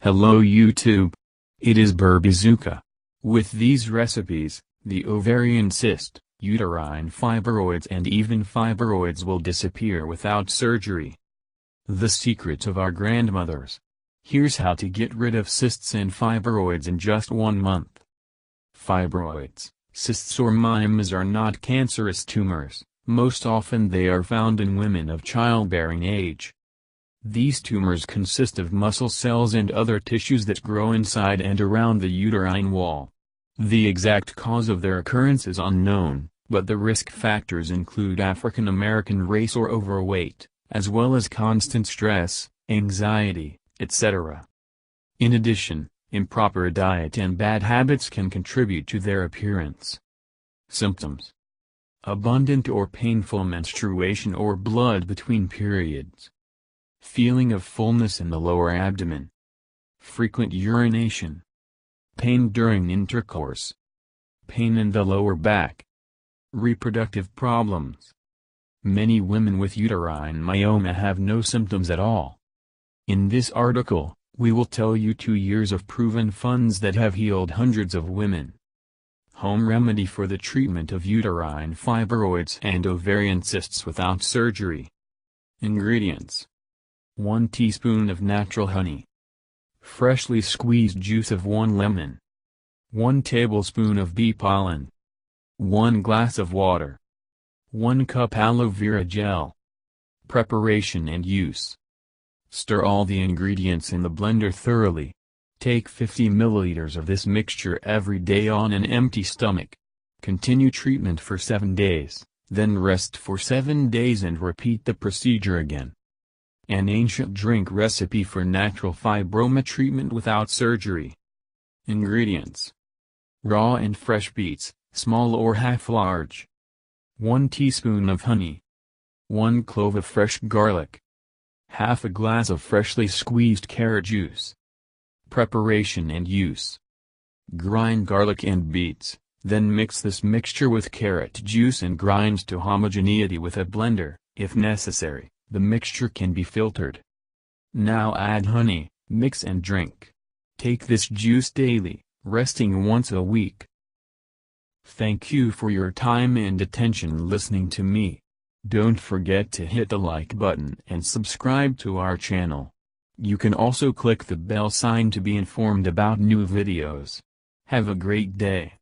Hello YouTube. It is Burbizuka. With these recipes, the ovarian cyst, uterine fibroids and even fibroids will disappear without surgery. The secrets of our grandmothers. Here's how to get rid of cysts and fibroids in just 1 month. Fibroids, cysts or myomas are not cancerous tumors. Most often they are found in women of childbearing age. These tumors consist of muscle cells and other tissues that grow inside and around the uterine wall. The exact cause of their occurrence is unknown, but the risk factors include African American race or overweight, as well as constant stress, anxiety, etc. In addition, improper diet and bad habits can contribute to their appearance. Symptoms: abundant or painful menstruation or blood between periods. Feeling of fullness in the lower abdomen. Frequent urination. Pain during intercourse. Pain in the lower back. Reproductive problems. Many women with uterine myoma have no symptoms at all. In this article, we will tell you 2 years of proven funds that have healed hundreds of women. Home remedy for the treatment of uterine fibroids and ovarian cysts without surgery. Ingredients: 1 teaspoon of natural honey. Freshly squeezed juice of 1 lemon. 1 tablespoon of bee pollen. 1 glass of water. 1 cup aloe vera gel. Preparation and use: stir all the ingredients in the blender thoroughly. Take 50 milliliters of this mixture every day on an empty stomach. Continue treatment for 7 days, then rest for 7 days and repeat the procedure again. An ancient drink recipe for natural fibroma treatment without surgery. Ingredients: raw and fresh beets, small or half large. 1 teaspoon of honey. 1 clove of fresh garlic. Half a glass of freshly squeezed carrot juice. Preparation and use: grind garlic and beets, then mix this mixture with carrot juice and grind to homogeneity with a blender. If necessary, the mixture can be filtered. Now add honey, mix and drink. Take this juice daily, resting once a week. Thank you for your time and attention listening to me. Don't forget to hit the like button and subscribe to our channel. You can also click the bell sign to be informed about new videos. Have a great day.